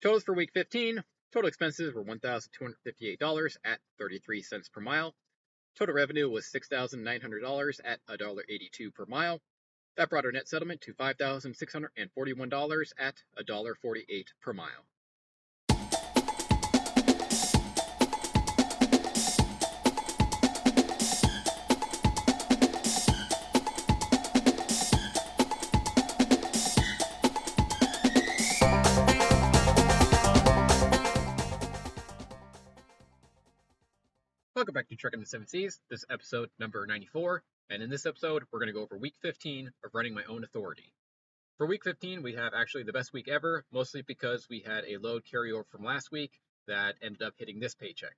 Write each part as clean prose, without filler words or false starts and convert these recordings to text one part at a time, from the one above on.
Totals for week 15. Total expenses were $1,258 at 33 cents per mile. Total revenue was $6,900 at $1.82 per mile. That brought our net settlement to $5,641 at $1.48 per mile. Welcome back to Trucking the Seven Seas. This is episode number 94, and in this episode, we're going to go over week 15 of running my own authority. For week 15, we have actually the best week ever, mostly because we had a load carryover from last week that ended up hitting this paycheck.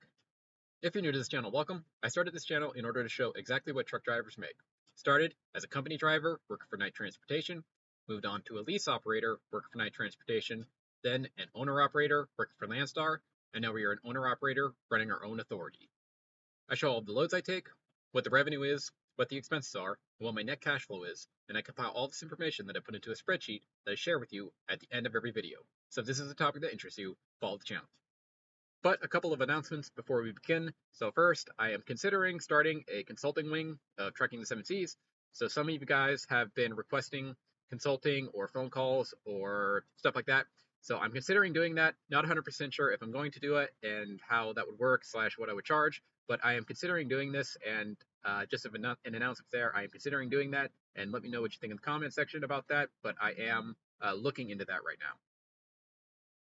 If you're new to this channel, welcome. I started this channel in order to show exactly what truck drivers make. Started as a company driver, working for night transportation, moved on to a lease operator, working for night transportation, then an owner-operator, working for Landstar, and now we are an owner-operator running our own authority. I show all the loads I take, what the revenue is, what the expenses are, and what my net cash flow is, and I compile all this information that I put into a spreadsheet that I share with you at the end of every video. So if this is a topic that interests you, follow the channel. But a couple of announcements before we begin. So first, I am considering starting a consulting wing of Trucking the Seven Seas. So some of you guys have been requesting consulting or phone calls or stuff like that. So I'm considering doing that. Not 100% sure if I'm going to do it and how that would work / what I would charge. But I am considering doing this, and just an announcement there, I am considering doing that, and let me know what you think in the comment section about that, but I am looking into that right now.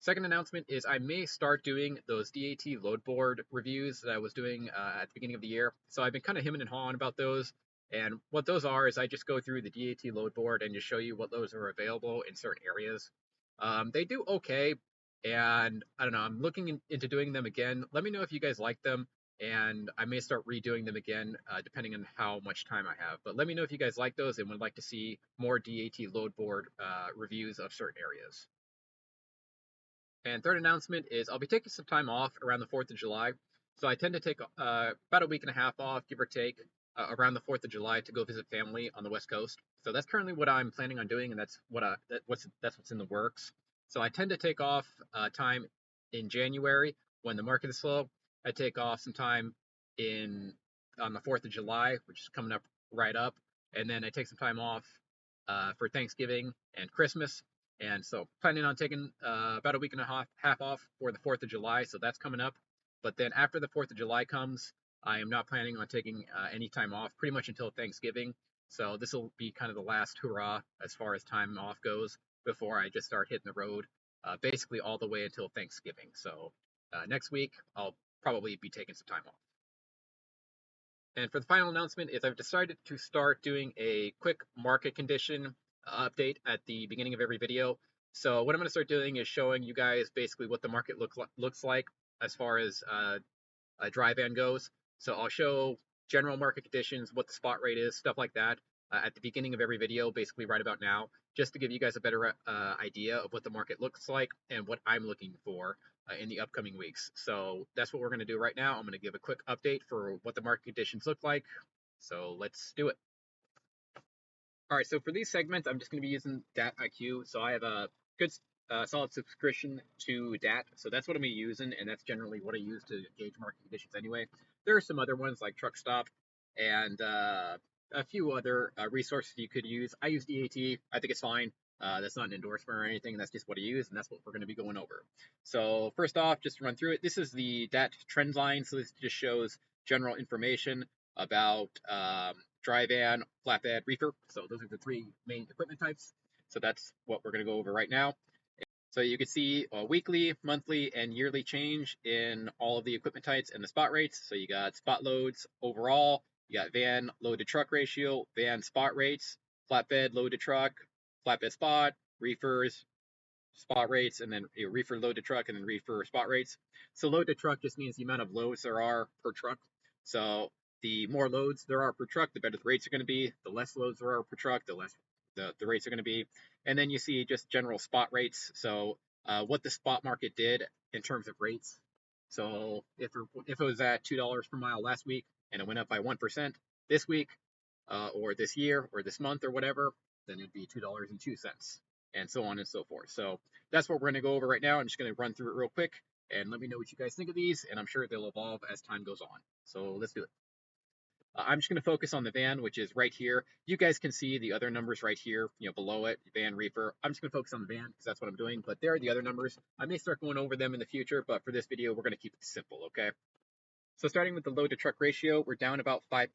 Second announcement is I may start doing those DAT load board reviews that I was doing at the beginning of the year. So I've been kind of hemming and hawing about those, and what those are is I just go through the DAT load board and just show you what loads are available in certain areas. They do okay, and I don't know, I'm looking into doing them again. Let me know if you guys like them, and I may start redoing them again depending on how much time I have. But let me know if you guys like those and would like to see more DAT load board reviews of certain areas. And third announcement is I'll be taking some time off around the 4th of July. So I tend to take about a week and a half off, give or take, around the 4th of July to go visit family on the West Coast. So that's currently what I'm planning on doing, and that's what's in the works. So I tend to take off time in January when the market is slow. I take off some time on the 4th of July, which is coming up right up, and then I take some time off for Thanksgiving and Christmas. And so planning on taking about a week and a half off for the 4th of July, so that's coming up. But then after the 4th of July comes, I am not planning on taking any time off pretty much until Thanksgiving. So this will be kind of the last hurrah as far as time off goes before I just start hitting the road basically all the way until Thanksgiving. So next week, I'll probably be taking some time off. And for the final announcement is I've decided to start doing a quick market condition update at the beginning of every video. So what I'm going to start doing is showing you guys basically what the market looks like as far as a dry van goes. So I'll show general market conditions, what the spot rate is, stuff like that at the beginning of every video, basically right about now, just to give you guys a better idea of what the market looks like and what I'm looking for in the upcoming weeks. So that's what we're going to do right now. I'm going to give a quick update for what the market conditions look like. So let's do it. All right, so for these segments, I'm just going to be using DAT IQ. So I have a good solid subscription to DAT. So that's what I'm going to be using, and that's generally what I use to gauge market conditions anyway. There are some other ones like Truck Stop and a few other resources you could use. I use DAT. I think it's fine. That's not an endorsement or anything. That's just what I use, and that's what we're going to be going over. So first off, just to run through it, this is the DAT trend line. So this just shows general information about dry van, flatbed, reefer. So those are the three main equipment types. So that's what we're going to go over right now. So you can see weekly, monthly, and yearly change in all of the equipment types and the spot rates. So you got spot loads overall, you got van load to truck ratio, van spot rates, flatbed load to truck, flatbed spot, reefers, spot rates, and then reefer load to truck, and then reefer spot rates. So load to truck just means the amount of loads there are per truck. So the more loads there are per truck, the better the rates are going to be. The less loads there are per truck, the less the rates are going to be. And then you see just general spot rates. So what the spot market did in terms of rates. So if it was at $2 per mile last week and it went up by 1% this week or this year or this month or whatever, then it'd be $2.02. and so on and so forth. So that's what we're going to go over right now. I'm just going to run through it real quick and let me know what you guys think of these, and I'm sure they'll evolve as time goes on. So let's do it. I'm just going to focus on the van, which is right here. You guys can see the other numbers right here, below it, van, reefer. I'm just going to focus on the van because that's what I'm doing, but there are the other numbers. I may start going over them in the future, but for this video, we're going to keep it simple, okay? So starting with the load to truck ratio, we're down about 5%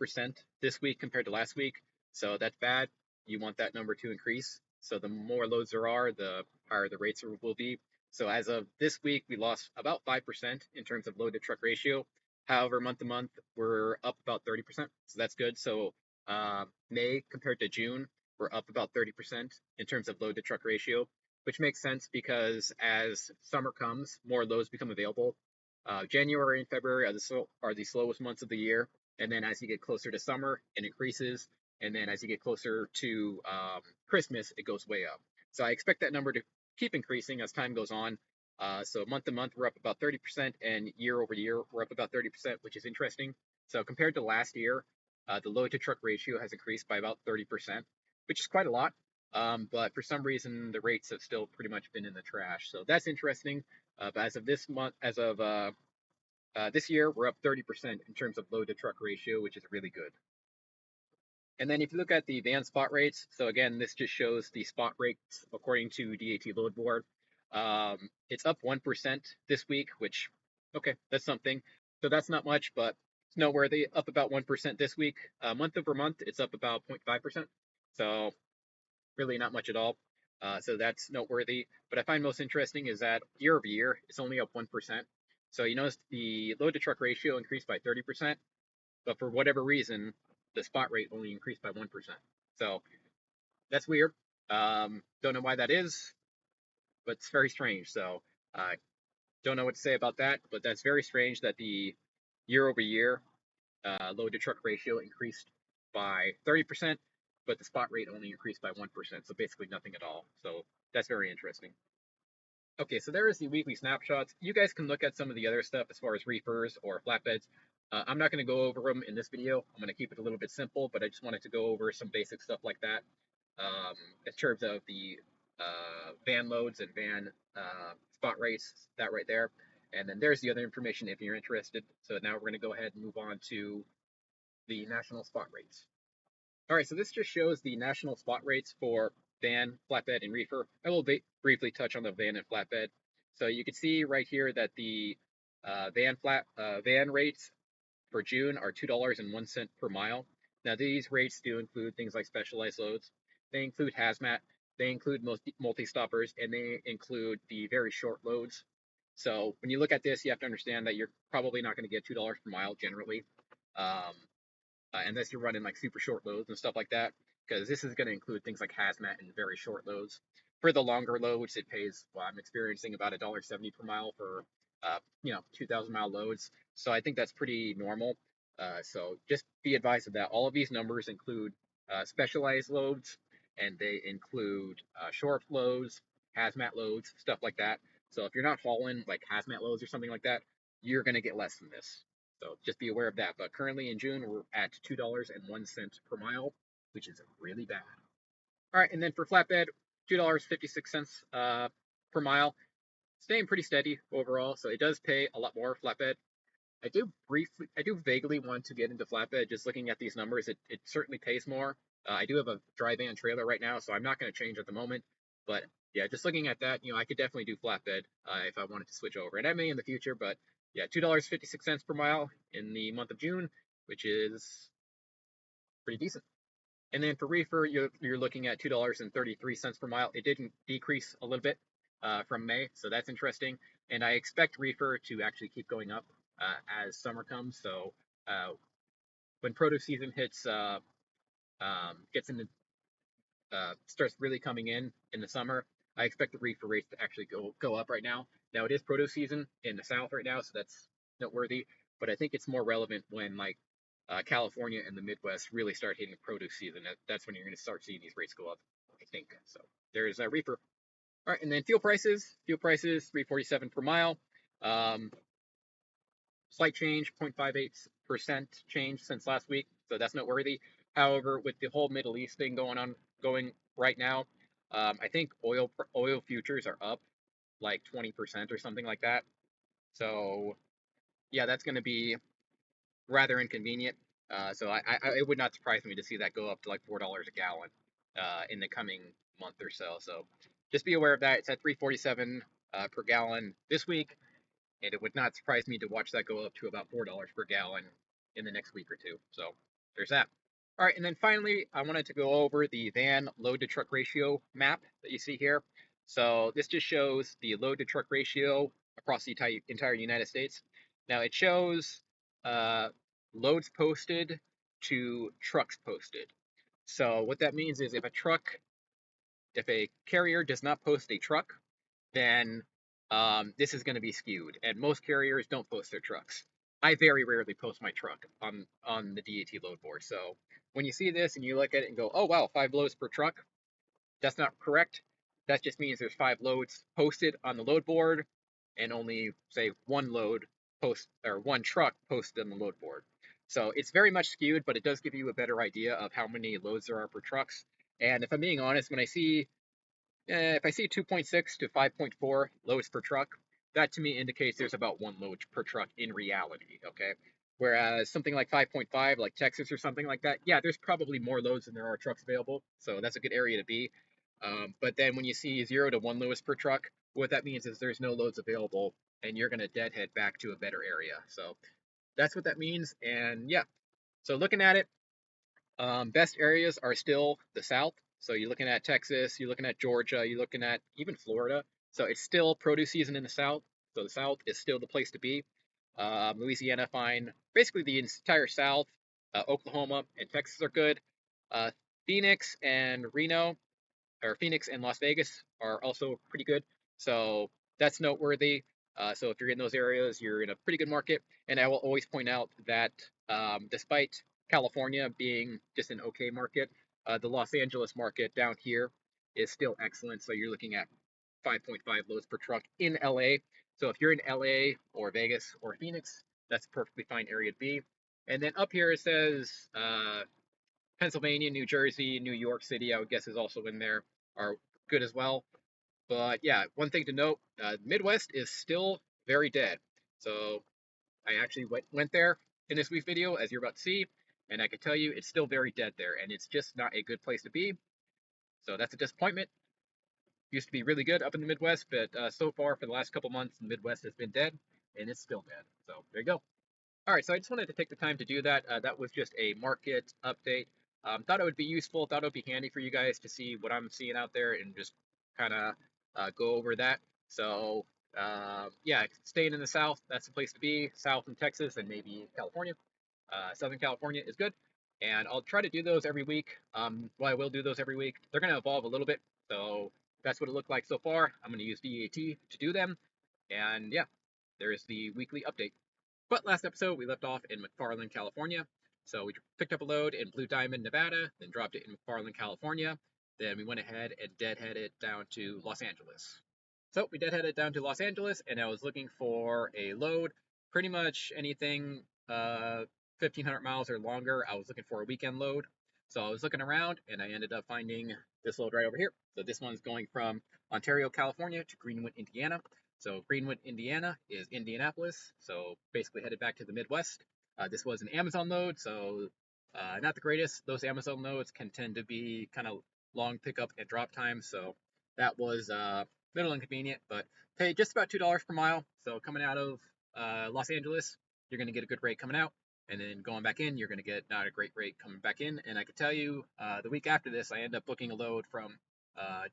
this week compared to last week. So that's bad. You want that number to increase. So the more loads there are, the higher the rates will be. So as of this week, we lost about 5% in terms of load to truck ratio. However, month to month, we're up about 30%. So that's good. So May compared to June, we're up about 30% in terms of load to truck ratio, which makes sense because as summer comes, more loads become available. January and February are the slowest months of the year, and then as you get closer to summer, it increases, and then as you get closer to Christmas, it goes way up. So I expect that number to keep increasing as time goes on. So month to month, we're up about 30%, and year over year, we're up about 30%, which is interesting. So compared to last year, the load to truck ratio has increased by about 30%, which is quite a lot. But for some reason, the rates have still pretty much been in the trash. So that's interesting. But as of this month, this year, we're up 30% in terms of load to truck ratio, which is really good. And then if you look at the van spot rates, so again, this just shows the spot rates according to DAT load board. It's up 1% this week, which, okay, that's something. So that's not much, but it's noteworthy, up about 1% this week. Month over month, it's up about 0.5%. So really not much at all. So that's noteworthy. But I find most interesting is that year over year, it's only up 1%. So you notice the load to truck ratio increased by 30%, but for whatever reason, the spot rate only increased by 1%. So that's weird. Don't know why that is, but it's very strange. So don't know what to say about that, but that's very strange that the year over year load to truck ratio increased by 30%, but the spot rate only increased by 1%. So basically nothing at all. So that's very interesting. Okay, so there is the weekly snapshots. You guys can look at some of the other stuff as far as reefers or flatbeds. I'm not going to go over them in this video. I'm going to keep it a little bit simple, but I just wanted to go over some basic stuff like that in terms of the van loads and van spot rates, that right there. And then there's the other information if you're interested. So now we're going to go ahead and move on to the national spot rates. All right, so this just shows the national spot rates for van, flatbed, and reefer. I will briefly touch on the van and flatbed. So you can see right here that the van rates for June are $2.01 per mile. Now these rates do include things like specialized loads. They include hazmat. They include multi-stoppers, and they include the very short loads. So when you look at this, you have to understand that you're probably not going to get $2 per mile generally. Unless you're running like super short loads and stuff like that, because this is going to include things like hazmat and very short loads. For the longer loads, it pays, well, I'm experiencing about $1.70 per mile for, 2,000 mile loads. So I think that's pretty normal. So just be advised of that. All of these numbers include specialized loads, and they include short loads, hazmat loads, stuff like that. So if you're not hauling like hazmat loads or something like that, you're going to get less than this. So just be aware of that. But currently in June, we're at $2.01 per mile, which is really bad. All right, and then for flatbed, $2.56 per mile, staying pretty steady overall. So it does pay a lot more flatbed. I do vaguely want to get into flatbed. Just looking at these numbers, it certainly pays more. I do have a dry van trailer right now, so I'm not going to change at the moment. But yeah, just looking at that, I could definitely do flatbed if I wanted to switch over, and I may in the future. But yeah, $2.56 per mile in the month of June, which is pretty decent. And then for reefer, you're looking at $2.33 per mile. It didn't decrease a little bit from May, so that's interesting. And I expect reefer to actually keep going up as summer comes. So when produce season gets into starts really coming in the summer, I expect the reefer rates to actually go up right now. Now it is produce season in the South right now, so that's noteworthy. But I think it's more relevant when like California and the Midwest really start hitting produce season. That's when you're going to start seeing these rates go up, I think. So there's a reefer. All right, and then fuel prices. Fuel prices $3.47 per mile. Slight change, 0.58% change since last week, so that's noteworthy. However, with the whole Middle East thing going right now, I think oil futures are up like 20% or something like that. So yeah, that's going to be rather inconvenient. It would not surprise me to see that go up to like $4 a gallon in the coming month or so. So just be aware of that. It's at 3.47 per gallon this week, and it would not surprise me to watch that go up to about $4 per gallon in the next week or two. So there's that. All right, and then finally, I wanted to go over the van load to truck ratio map that you see here. So this just shows the load to truck ratio across the entire United States. Now it shows uh, loads posted to trucks posted. So what that means is if a carrier does not post a truck, then this is going to be skewed. And most carriers don't post their trucks. I very rarely post my truck on the DAT load board. So when you see this and you look at it and go, oh wow, 5 loads per truck, that's not correct. That just means there's 5 loads posted on the load board and only say one truck posted on the load board. So it's very much skewed, but it does give you a better idea of how many loads there are per trucks. And if I'm being honest, when I see if I see 2.6 to 5.4 loads per truck, that to me indicates there's about 1 load per truck in reality, okay? Whereas something like 5.5, like Texas or something like that, yeah, there's probably more loads than there are trucks available, so that's a good area to be. But then when you see 0 to 1 loads per truck, what that means is there's no loads available, and you're going to deadhead back to a better area. So that's what that means, and yeah. So looking at it, best areas are still the South. So you're looking at Texas, you're looking at Georgia, you're looking at even Florida. So it's still produce season in the South. So the South is still the place to be. Louisiana, fine. Basically, the entire South, Oklahoma and Texas are good. Uh, Phoenix and Reno, or Phoenix and Las Vegas are also pretty good. So that's noteworthy. So if you're in those areas, you're in a pretty good market. And I will always point out that despite California being just an okay market, the Los Angeles market down here is still excellent. So you're looking at 5.5 loads per truck in LA. So if you're in LA or Vegas or Phoenix, that's a perfectly fine area to be. And then up here it says Pennsylvania, New Jersey, New York City, I would guess is also in there, are good as well. But yeah, one thing to note, Midwest is still very dead. So I actually went there in this week's video, as you're about to see, and I can tell you it's still very dead there, and it's just not a good place to be. So that's a disappointment. Used to be really good up in the Midwest, but so far for the last couple months, the Midwest has been dead, and it's still dead. So there you go. All right, so I just wanted to take the time to do that. That was just a market update. Thought it would be useful, thought it would be handy for you guys to see what I'm seeing out there and just kind of go over that. So yeah, staying in the South, that's the place to be. South and Texas and maybe California. Southern California is good. And I'll try to do those every week. Well, I will do those every week. They're going to evolve a little bit. So that's what it looked like so far. I'm going to use DAT to do them. And yeah, there's the weekly update. But last episode, we left off in McFarland, California. So we picked up a load in Blue Diamond, Nevada, then dropped it in McFarland, California. Then we went ahead and deadheaded down to Los Angeles. So we deadheaded down to Los Angeles, and I was looking for a load, pretty much anything 1,500 miles or longer. I was looking for a weekend load. So I was looking around, and I ended up finding this load right over here. So this one's going from Ontario, California to Greenwood, Indiana. So Greenwood, Indiana is Indianapolis, so basically headed back to the Midwest. This was an Amazon load, so not the greatest. Those Amazon loads can tend to be kind of long pickup and drop time, so that was a little inconvenient, but paid just about $2 per mile. So coming out of Los Angeles, you're going to get a good rate coming out, and then going back in, you're going to get not a great rate coming back in. And I can tell you, the week after this, I ended up booking a load from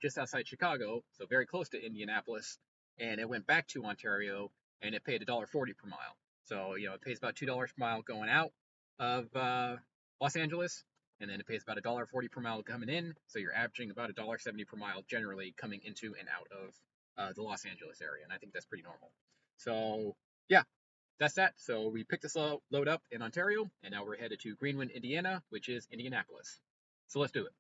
just outside Chicago, so very close to Indianapolis, and it went back to Ontario, and it paid $1.40 per mile. So, it pays about $2 per mile going out of Los Angeles, and then it pays about $1.40 per mile coming in, so you're averaging about $1.70 per mile generally coming into and out of the Los Angeles area, and I think that's pretty normal. So, yeah, that's that. So we picked this load up in Ontario, and now we're headed to Greenwood, Indiana, which is Indianapolis. So let's do it.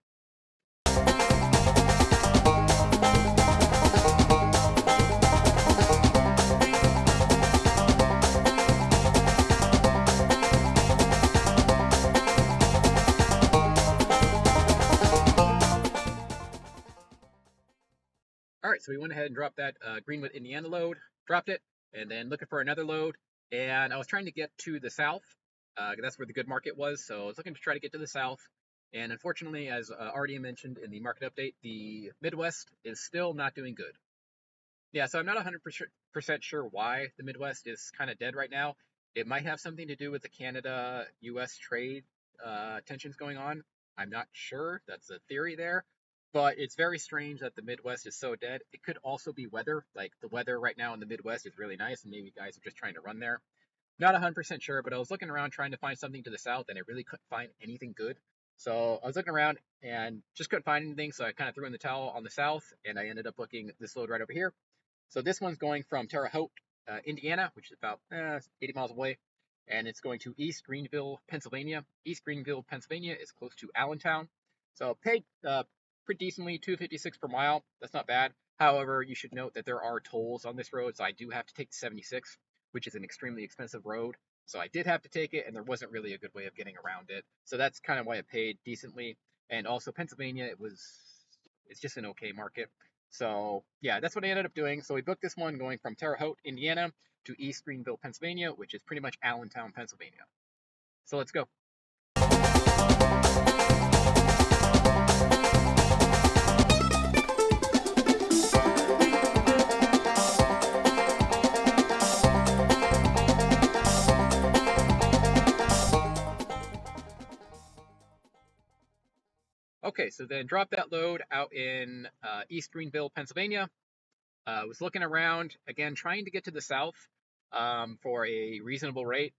so we went ahead and dropped that Greenwood, Indiana load, dropped it, and then looking for another load. And I was trying to get to the south. That's where the good market was. So I was looking to try to get to the south. And unfortunately, as already mentioned in the market update, the Midwest is still not doing good. Yeah, so I'm not 100% sure why the Midwest is kind of dead right now. It might have something to do with the Canada-US trade tensions going on. I'm not sure. That's a theory there. But it's very strange that the Midwest is so dead. It could also be weather. Like the weather right now in the Midwest is really nice, and maybe guys are just trying to run there. Not 100% sure, but I was looking around trying to find something to the south, and I really couldn't find anything good. So I was looking around and just couldn't find anything. So I kind of threw in the towel on the south, and I ended up booking this load right over here. So this one's going from Terre Haute, Indiana, which is about 80 miles away, and it's going to East Greenville, Pennsylvania. East Greenville, Pennsylvania is close to Allentown. So paid pretty decently, $2.56 per mile. That's not bad. However, you should note that there are tolls on this road, so I do have to take the 76, which is an extremely expensive road. So I did have to take it, and there wasn't really a good way of getting around it. So that's kind of why I paid decently. And also Pennsylvania, it's just an okay market. So yeah, that's what I ended up doing. So we booked this one going from Terre Haute, Indiana to East Greenville, Pennsylvania, which is pretty much Allentown, Pennsylvania. So let's go. Okay, so then drop that load out in East Greenville, Pennsylvania. Was looking around, again, trying to get to the south for a reasonable rate.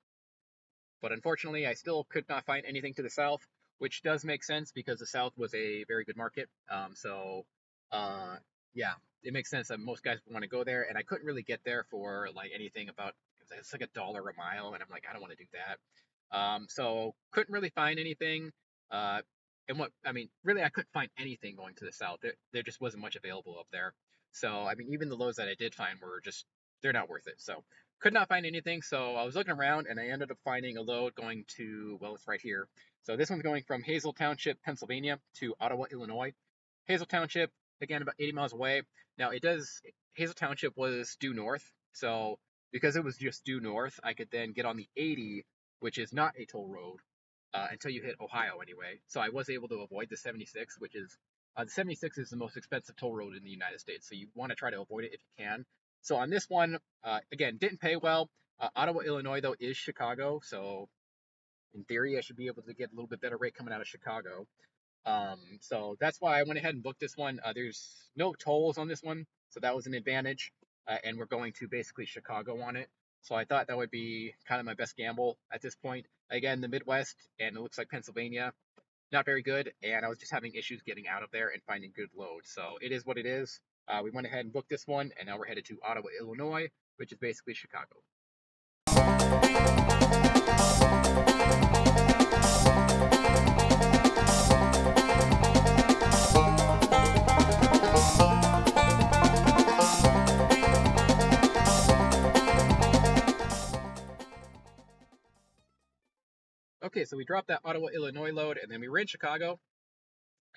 But unfortunately, I still could not find anything to the south, which does make sense because the south was a very good market. Uh, yeah, it makes sense that most guys want to go there. And I couldn't really get there for like anything about, it's like $1 a mile. And I'm like, I don't want to do that. So couldn't really find anything. Uh, and what, I mean, really, I couldn't find anything going to the south. There just wasn't much available up there. So, I mean, even the lows that I did find were just, they're not worth it. So, could not find anything. So, I was looking around and I ended up finding a load going to, well, it's right here. So, this one's going from Hazel Township, Pennsylvania to Ottawa, Illinois. Hazel Township, again, about 80 miles away. Now, Hazel Township was due north. So, because it was just due north, I could then get on the 80, which is not a toll road, until you hit Ohio anyway. So I was able to avoid the 76, which is the 76 is the most expensive toll road in the United States. So you want to try to avoid it if you can. So on this one, again, didn't pay well. Ottawa, Illinois, though, is Chicago. So in theory, I should be able to get a little bit better rate coming out of Chicago. So that's why I went ahead and booked this one. There's no tolls on this one, so that was an advantage. And we're going to basically Chicago on it. So I thought that would be kind of my best gamble at this point. Again, the Midwest, and it looks like Pennsylvania, not very good. And I was just having issues getting out of there and finding good loads. So it is what it is. We went ahead and booked this one, and now we're headed to Ottawa, Illinois, which is basically Chicago. Okay, so we dropped that Ottawa, Illinois load, and then we were in Chicago.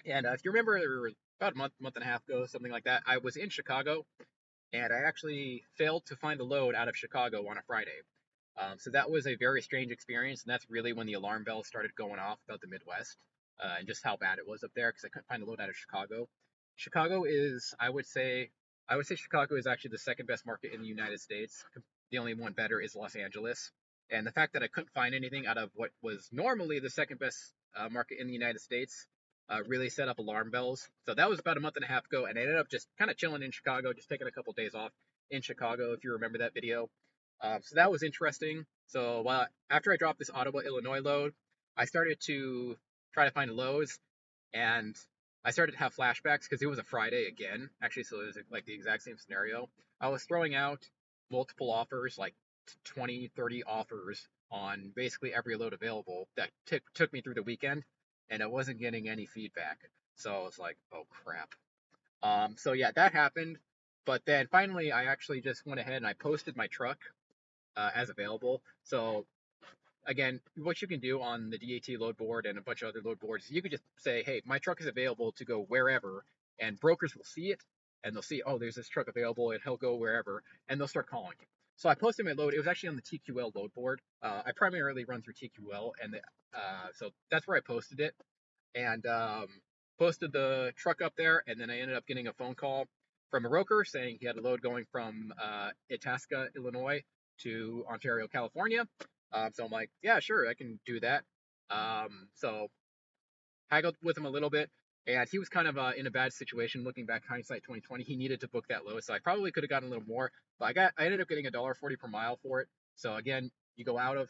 And if you remember, about a month and a half ago, something like that, I was in Chicago, and I actually failed to find a load out of Chicago on a Friday. So that was a very strange experience, and that's really when the alarm bells started going off about the Midwest and just how bad it was up there because I couldn't find a load out of Chicago. Chicago is, I would say Chicago is actually the second best market in the United States. The only one better is Los Angeles. And the fact that I couldn't find anything out of what was normally the second best market in the United States really set up alarm bells. So that was about a month and a half ago, and I ended up just kind of chilling in Chicago, just taking a couple days off in Chicago, if you remember that video. So that was interesting. So after I dropped this Ottawa, Illinois load, I started to try to find lows, and I started to have flashbacks because it was a Friday again, actually, so it was like the exact same scenario. I was throwing out multiple offers, like 20, 30 offers on basically every load available that took me through the weekend, and I wasn't getting any feedback. So I was like, oh crap. So yeah, that happened. But then finally, I actually just went ahead and I posted my truck as available. So again, what you can do on the DAT load board and a bunch of other load boards, you could just say, hey, my truck is available to go wherever, and brokers will see it, and they'll see, oh, there's this truck available, and he'll go wherever, and they'll start calling you. So I posted my load. It was actually on the TQL load board. I primarily run through TQL, and so that's where I posted it, and posted the truck up there, and then I ended up getting a phone call from a broker saying he had a load going from Itasca, Illinois to Ontario, California. So I'm like, yeah, sure, I can do that. So haggled with him a little bit, and he was kind of in a bad situation. Looking back, hindsight 2020, he needed to book that load, so I probably could have gotten a little more, but I ended up getting $1.40 per mile for it. So again, you go out of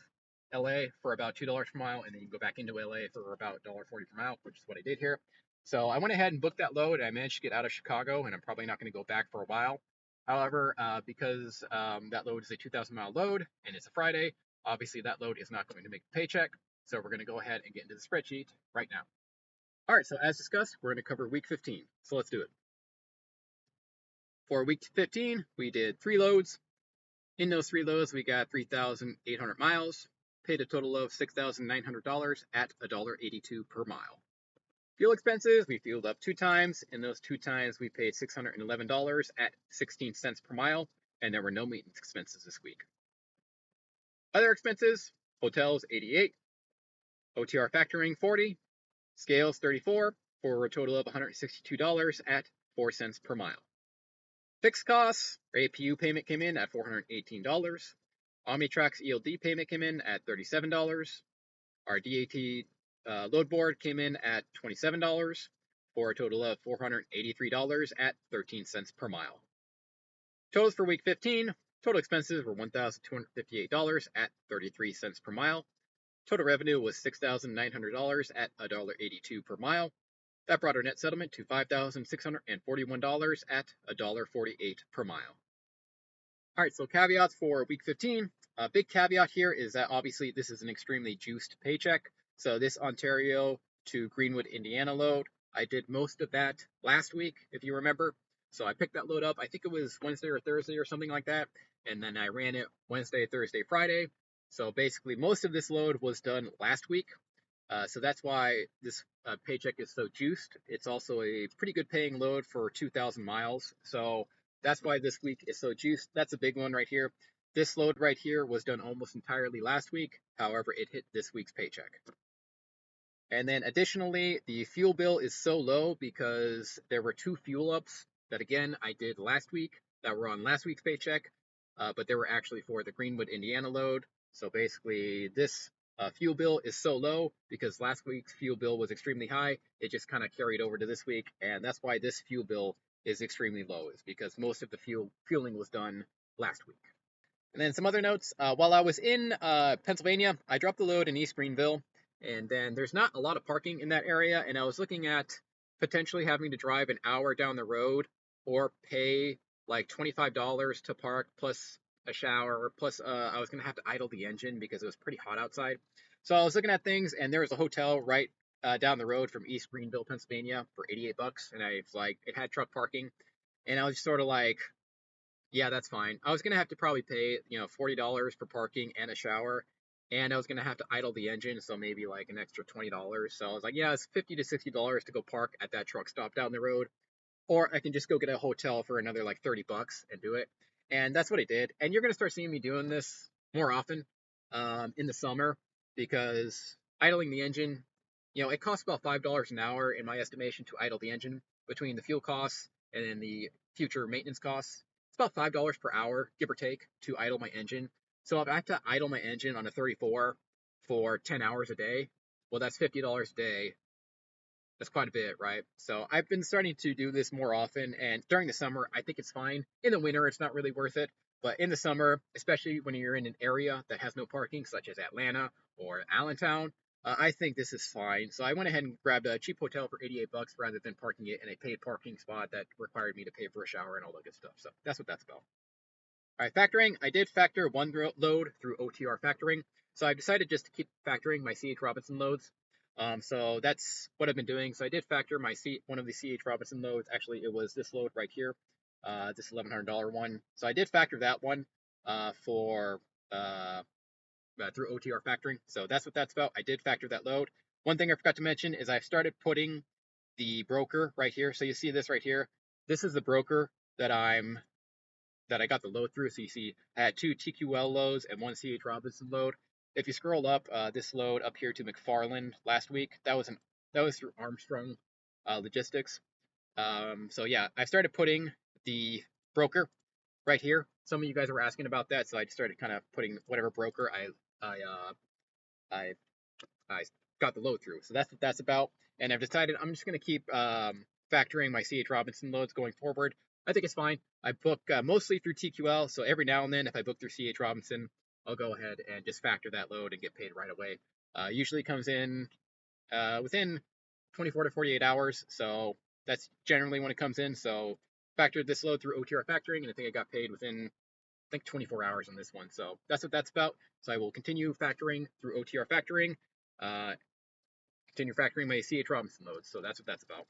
LA for about $2 per mile, and then you go back into LA for about $1.40 per mile, which is what I did here. So I went ahead and booked that load. I managed to get out of Chicago, and I'm probably not going to go back for a while. However, because that load is a 2,000-mile load and it's a Friday, obviously that load is not going to make a paycheck. So we're going to go ahead and get into the spreadsheet right now. All right, so as discussed, we're going to cover week 15. So let's do it. For week 15, we did 3 loads. In those 3 loads, we got 3,800 miles, paid a total of $6,900 at $1.82 per mile. Fuel expenses, we fueled up 2 times. In those 2 times, we paid $611 at 16 cents per mile, and there were no maintenance expenses this week. Other expenses, hotels 88, OTR factoring 40, scales 34, for a total of $162 at 4 cents per mile. Fixed costs, our APU payment came in at $418. Omnitrack's ELD payment came in at $37. Our DAT load board came in at $27 for a total of $483 at 13 cents per mile. Totals for week 15, total expenses were $1,258 at 33 cents per mile. Total revenue was $6,900 at $1.82 per mile. That brought our net settlement to $5,641 at $1.48 per mile. All right, so caveats for week 15. A big caveat here is that obviously this is an extremely juiced paycheck. So this Ontario to Greenwood, Indiana load, I did most of that last week, if you remember. So I picked that load up, I think it was Wednesday or Thursday or something like that. And then I ran it Wednesday, Thursday, Friday. So basically most of this load was done last week. So that's why this paycheck is so juiced. It's also a pretty good paying load for 2,000 miles. So that's why this week is so juiced. That's a big one right here. This load right here was done almost entirely last week. However, it hit this week's paycheck. And then additionally, the fuel bill is so low because there were 2 fuel ups that, again, I did last week that were on last week's paycheck, but they were actually for the Greenwood, Indiana load. So basically, this fuel bill is so low because last week's fuel bill was extremely high. It just kind of carried over to this week, and that's why this fuel bill is extremely low, is because most of the fueling was done last week. And then some other notes. While I was in Pennsylvania, I dropped the load in East Greenville, and then there's not a lot of parking in that area, and I was looking at potentially having to drive an hour down the road or pay like $25 to park plus a shower, plus I was going to have to idle the engine because it was pretty hot outside. So I was looking at things, and there was a hotel right down the road from East Greenville, Pennsylvania for $88, and I was like, it had truck parking, and I was sort of like, yeah, that's fine. I was going to have to probably pay, $40 for parking and a shower, and I was going to have to idle the engine, so maybe like an extra $20. So I was like, yeah, it's $50 to $60 to go park at that truck stop down the road, or I can just go get a hotel for another like $30 and do it. And that's what I did. And you're going to start seeing me doing this more often in the summer because idling the engine, it costs about $5 an hour in my estimation to idle the engine between the fuel costs and then the future maintenance costs. It's about $5 per hour, give or take, to idle my engine. So if I have to idle my engine on a 34 for 10 hours a day, well, that's $50 a day. That's quite a bit, right? So I've been starting to do this more often, and during the summer, I think it's fine. In the winter, it's not really worth it, but in the summer, especially when you're in an area that has no parking, such as Atlanta or Allentown, I think this is fine. So I went ahead and grabbed a cheap hotel for $88 rather than parking it in a paid parking spot that required me to pay for a shower and all that good stuff. So that's what that's about. All right, factoring. I did factor one load through OTR factoring. So I decided just to keep factoring my C.H. Robinson loads. So that's what I've been doing. So I did factor one of the C.H. Robinson loads. Actually, it was this load right here, this $1,100 one. So I did factor that one through OTR factoring. So that's what that's about. I did factor that load. One thing I forgot to mention is I've started putting the broker right here. So you see this right here. this is the broker that I got the load through. So you see, I had 2 TQL loads and 1 CH Robinson load. If you scroll up, this load up here to McFarland last week, that was through Armstrong Logistics. So yeah, I started putting the broker right here. Some of you guys were asking about that, so I just started kind of putting whatever broker I I got the load through. So that's what that's about. And I've decided I'm just going to keep factoring my CH Robinson loads going forward. I think it's fine. I book mostly through TQL, so every now and then if I book through CH Robinson, I'll go ahead and just factor that load and get paid right away. Usually comes in within 24 to 48 hours, so that's generally when it comes in. So factored this load through OTR factoring, and I think I got paid within, I think, 24 hours on this one. So that's what that's about. So I will continue factoring through OTR factoring, continue factoring my CH Robinson loads. So that's what that's about.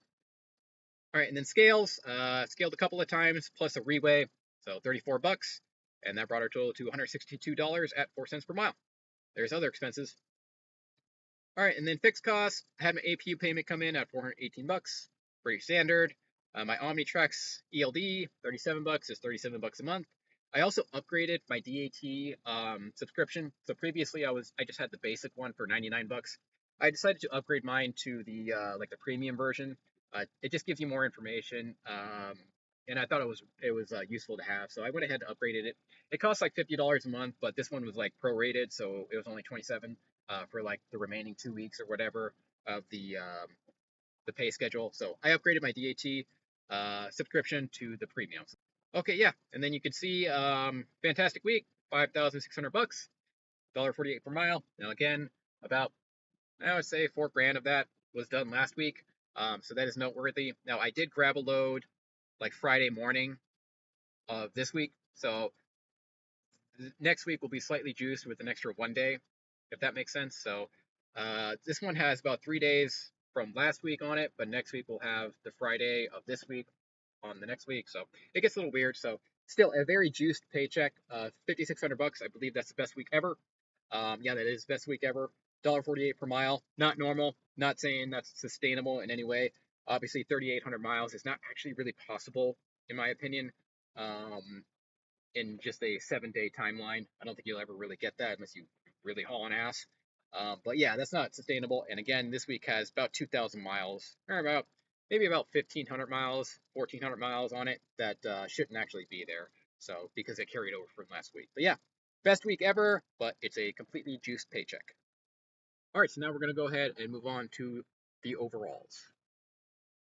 All right, and then scales, scaled a couple of times plus a reweigh, so 34 bucks, and that brought our total to $162 at 4 cents per mile. There's other expenses. All right, and then fixed costs. I had my APU payment come in at 418 bucks, pretty standard. My Omnitrax ELD, 37 bucks, is 37 bucks a month. I also upgraded my DAT subscription. So previously I just had the basic one for 99 bucks. I decided to upgrade mine to the like the premium version. It just gives you more information, and I thought it was useful to have. So I went ahead and upgraded it. It costs like $50 a month, but this one was like prorated, so it was only 27 for like the remaining 2 weeks or whatever of the pay schedule. So I upgraded my DAT subscription to the premium. Okay, yeah, and then you can see fantastic week, 5,600 bucks, $1.48 per mile. Now again, about I would say $4,000 of that was done last week. So that is noteworthy. Now I did grab a load like Friday morning of this week. So next week will be slightly juiced with an extra 1 day, if that makes sense. So this one has about 3 days from last week on it, but next week we'll have the Friday of this week on the next week. So it gets a little weird. So still a very juiced paycheck. 5,600 bucks. I believe that's the best week ever. Yeah, that is best week ever. $1.48 per mile. Not normal. Not saying that's sustainable in any way. Obviously, 3,800 miles is not actually really possible, in my opinion, in just a 7-day timeline. I don't think you'll ever really get that unless you really haul an ass. But yeah, that's not sustainable. And again, this week has about 2,000 miles, or maybe about 1,500 miles, 1,400 miles on it that shouldn't actually be there. So because it carried over from last week. But yeah, best week ever, but it's a completely juiced paycheck. All right, so now we're going to go ahead and move on to the overalls.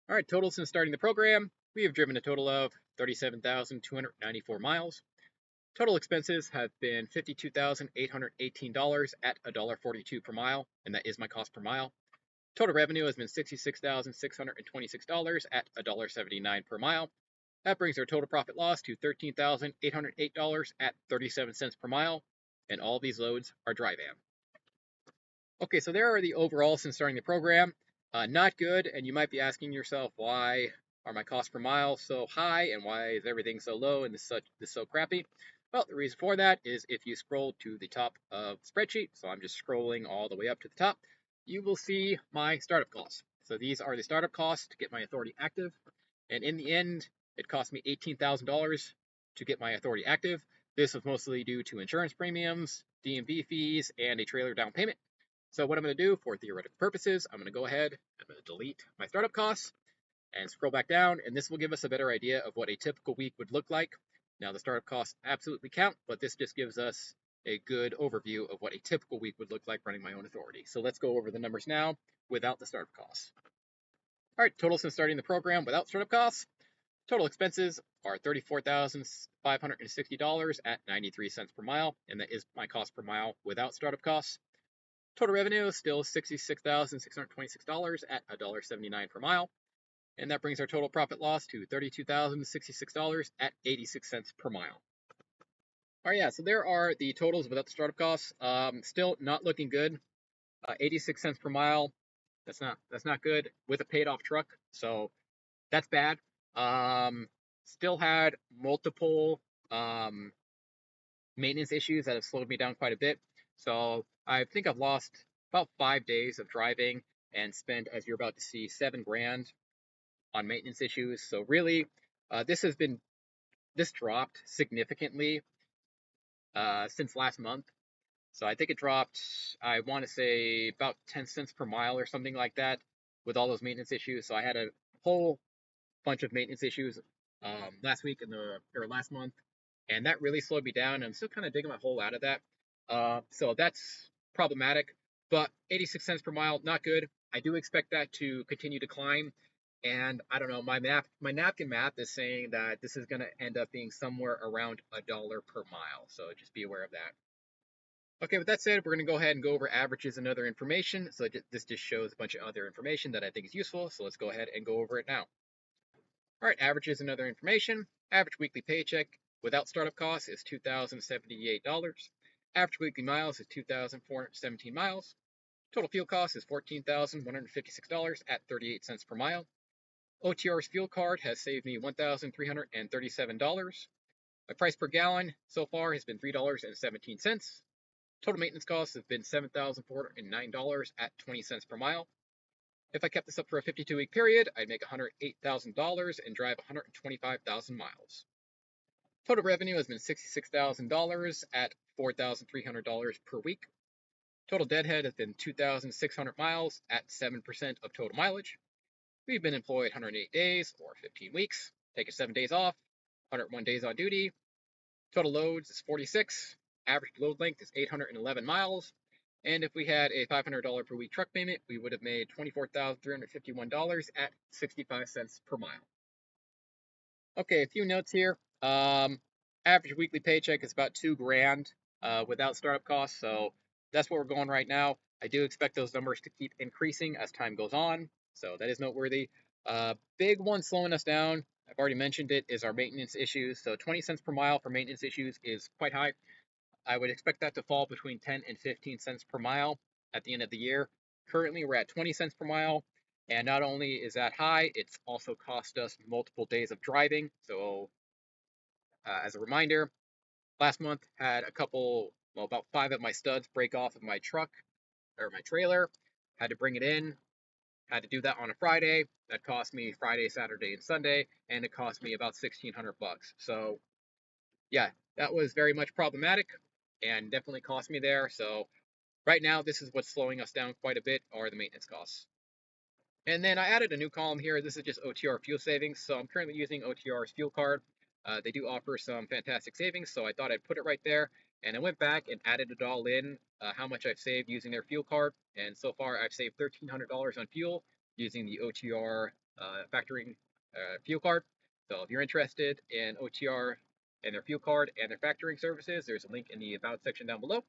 All right, total since starting the program, we have driven a total of 37,294 miles. Total expenses have been $52,818 at $1.42 per mile, and that is my cost per mile. Total revenue has been $66,626 at $1.79 per mile. That brings our total profit loss to $13,808 at 37 cents per mile, and all these loads are dry van. Okay, so there are the overall since starting the program. Not good, and you might be asking yourself, why are my costs per mile so high, and why is everything so low and this so crappy? Well, the reason for that is if you scroll to the top of the spreadsheet, so I'm just scrolling all the way up to the top, you will see my startup costs. So these are the startup costs to get my authority active, and in the end, it cost me $18,000 to get my authority active. This was mostly due to insurance premiums, DMV fees, and a trailer down payment. So what I'm going to do for theoretical purposes, I'm going to go ahead, I'm going to delete my startup costs and scroll back down, and this will give us a better idea of what a typical week would look like. Now the startup costs absolutely count, but this just gives us a good overview of what a typical week would look like running my own authority. So let's go over the numbers now without the startup costs. All right, total since starting the program without startup costs. Total expenses are $34,560 at 93 cents per mile, and that is my cost per mile without startup costs. Total revenue is still $66,626 at $1.79 per mile, and that brings our total profit loss to $32,066 at 86 cents per mile. All right, yeah, so there are the totals without the startup costs. Still not looking good. 86 cents per mile. That's not good with a paid off truck. So that's bad. Still had multiple maintenance issues that have slowed me down quite a bit. So I think I've lost about 5 days of driving and spent, as you're about to see, $7,000 on maintenance issues. So really, This dropped significantly since last month. So I think it dropped, I want to say about 10 cents per mile or something like that with all those maintenance issues. So I had a whole bunch of maintenance issues last week or last month, and that really slowed me down. I'm still kind of digging my hole out of that. So that's problematic. But 86 cents per mile, not good. I do expect that to continue to climb. And I don't know, my napkin math is saying that this is going to end up being somewhere around $1 per mile. So just be aware of that. Okay, with that said, we're going to go ahead and go over averages and other information. So this just shows a bunch of other information that I think is useful. So let's go ahead and go over it now. All right, averages and other information. Average weekly paycheck without startup costs is $2,078. Average weekly miles is 2,417 miles. Total fuel cost is $14,156 at 38 cents per mile. OTR's fuel card has saved me $1,337. My price per gallon so far has been $3.17. Total maintenance costs have been $7,409 at 20 cents per mile. If I kept this up for a 52-week period, I'd make $108,000 and drive 125,000 miles. Total revenue has been $66,000 at $4,300 per week. Total deadhead has been 2,600 miles at 7% of total mileage. We've been employed 108 days or 15 weeks, taken 7 days off, 101 days on duty. Total loads is 46. Average load length is 811 miles. And if we had a $500 per week truck payment, we would have made $24,351 at 65 cents per mile. Okay, a few notes here. Average weekly paycheck is about $2,000 without startup costs, so that's what we're going right now. I do expect those numbers to keep increasing as time goes on, so that is noteworthy. Big one slowing us down, I've already mentioned it, is our maintenance issues. So 20 cents per mile for maintenance issues is quite high. I would expect that to fall between 10 and 15 cents per mile at the end of the year. Currently, we're at 20 cents per mile, and not only is that high, it's also cost us multiple days of driving. So, as a reminder, last month had about 5 of my studs break off of my truck or my trailer. Had to bring it in, had to do that on a Friday. That cost me Friday, Saturday, and Sunday, and it cost me about $1,600. So, yeah, that was very much problematic and definitely cost me there. So right now, this is what's slowing us down quite a bit are the maintenance costs. And then I added a new column here. This is just OTR fuel savings. So I'm currently using OTR's fuel card. They do offer some fantastic savings, so I thought I'd put it right there. And I went back and added it all in, how much I've saved using their fuel card. And so far, I've saved $1,300 on fuel using the OTR factoring fuel card. So if you're interested in OTR and their fuel card and their factoring services, there's a link in the About section down below.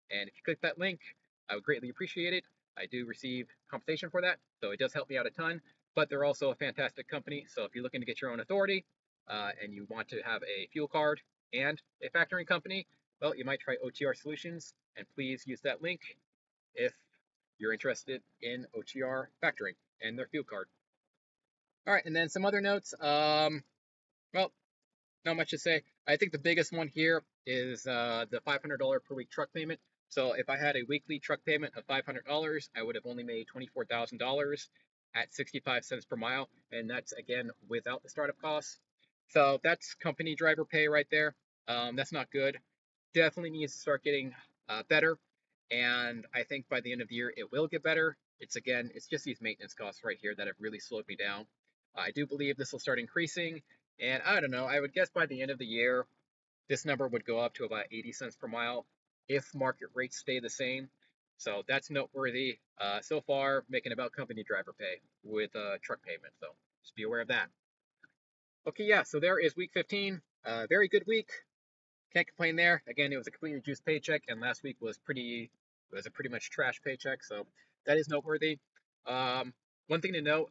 And if you click that link, I would greatly appreciate it. I do receive compensation for that, so it does help me out a ton. But they're also a fantastic company. So if you're looking to get your own authority and you want to have a fuel card and a factoring company, well, you might try OTR Solutions. And please use that link if you're interested in OTR factoring and their fuel card. All right, and then some other notes. Well, not much to say. I think the biggest one here is the $500 per week truck payment. So if I had a weekly truck payment of $500, I would have only made $24,000 at 65 cents per mile, and that's again without the startup costs. So that's company driver pay right there. That's not good. Definitely needs to start getting better, and I think by the end of the year it will get better. It's just these maintenance costs right here that have really slowed me down. I do believe this will start increasing, and I don't know. I would guess by the end of the year, this number would go up to about 80 cents per mile if market rates stay the same. So that's noteworthy. So far, making about company driver pay with truck payment. So just be aware of that. Okay, yeah. So there is week 15. Very good week. Can't complain there. Again, it was a completely juiced paycheck, and last week was a pretty much trash paycheck. So that is noteworthy. One thing to note: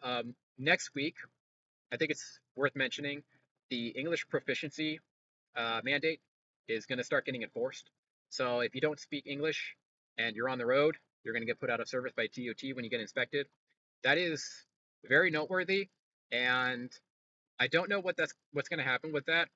next week, I think it's worth mentioning the English proficiency mandate is going to start getting enforced. So if you don't speak English and you're on the road, you're going to get put out of service by DOT when you get inspected. That is very noteworthy, and I don't know what's going to happen with that.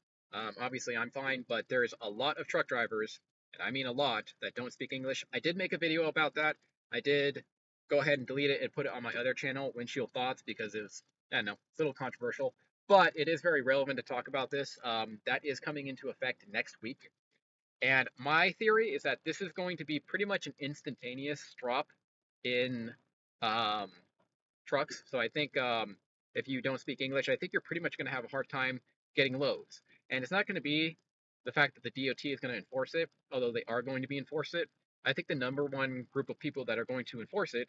Obviously, I'm fine, but there's a lot of truck drivers, and I mean a lot, that don't speak English. I did make a video about that. I did go ahead and delete it and put it on my other channel, Windshield Thoughts, because I don't know, it's a little controversial. but it is very relevant to talk about this. That is coming into effect next week. And my theory is that this is going to be pretty much an instantaneous drop in um, trucks. So I think if you don't speak English, I think you're pretty much going to have a hard time getting loads. And it's not going to be the fact that the DOT is going to enforce it, although they are going to be enforce it. I think the number one group of people that are going to enforce it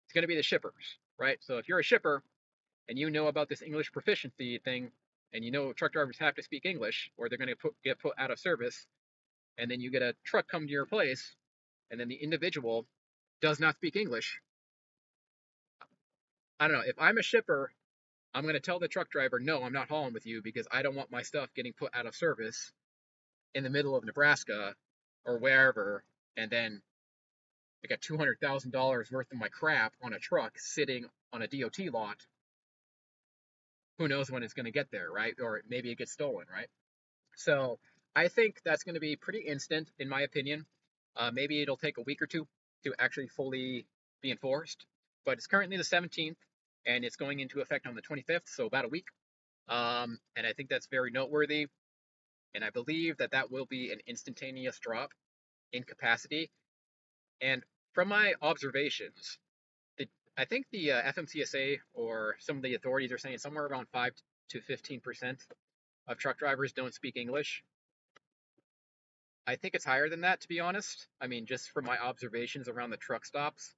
is going to be the shippers, right? So if you're a shipper and you know about this English proficiency thing, and you know truck drivers have to speak English or they're going to get put out of service, and then you get a truck come to your place, and then the individual does not speak English. I don't know. If I'm a shipper, I'm going to tell the truck driver, no, I'm not hauling with you because I don't want my stuff getting put out of service in the middle of Nebraska or wherever, and then I got $200,000 worth of my crap on a truck sitting on a DOT lot. Who knows when it's going to get there, right? Or maybe it gets stolen, right? So I think that's going to be pretty instant, in my opinion. Maybe it'll take a week or two to actually fully be enforced, but it's currently the 17th and it's going into effect on the 25th, so about a week. And I think that's very noteworthy. And I believe that that will be an instantaneous drop in capacity. And from my observations, the, I think the FMCSA or some of the authorities are saying somewhere around 5 to 15% of truck drivers don't speak English. I think it's higher than that, to be honest. I mean, just from my observations around the truck stops.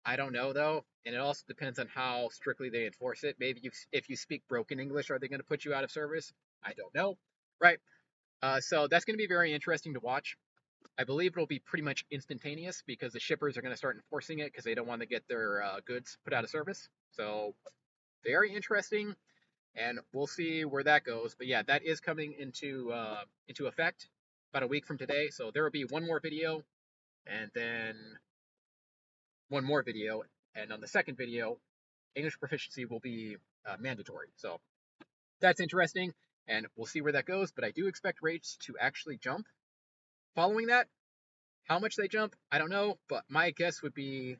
I don't know though, and it also depends on how strictly they enforce it. Maybe if you speak broken English, are they going to put you out of service? I don't know. Right. So that's going to be very interesting to watch. I believe it'll be pretty much instantaneous because the shippers are going to start enforcing it because they don't want to get their goods put out of service. So very interesting, and we'll see where that goes. But yeah, that is coming into effect about a week from today. So there will be one more video, and then one more video, and on the second video, English proficiency will be mandatory. So that's interesting, and we'll see where that goes. But I do expect rates to actually jump following that. How much they jump, I don't know, but my guess would be,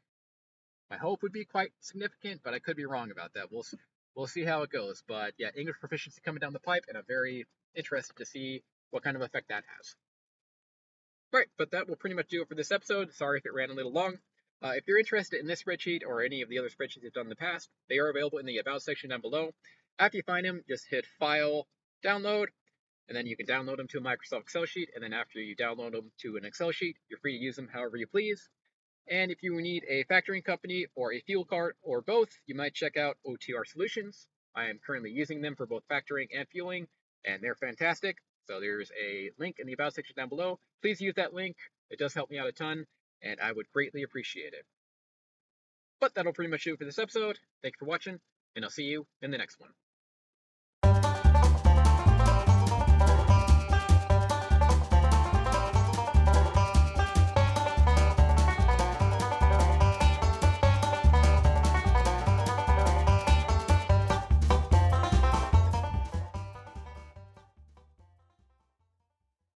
my hope would be quite significant, but I could be wrong about that. We'll see how it goes. But yeah, English proficiency coming down the pipe, and I'm very interested to see what kind of effect that has. All right, but that will pretty much do it for this episode. Sorry if it ran a little long. If you're interested in this spreadsheet or any of the other spreadsheets I've done in the past, they are available in the About section down below. After you find them, just hit File, Download, and then you can download them to a Microsoft Excel sheet. And then after you download them to an Excel sheet, you're free to use them however you please. And if you need a factoring company or a fuel card or both, you might check out OTR Solutions. I am currently using them for both factoring and fueling, and they're fantastic. So there's a link in the About section down below. Please use that link. It does help me out a ton, and I would greatly appreciate it. But that'll pretty much do it for this episode. Thank you for watching, and I'll see you in the next one.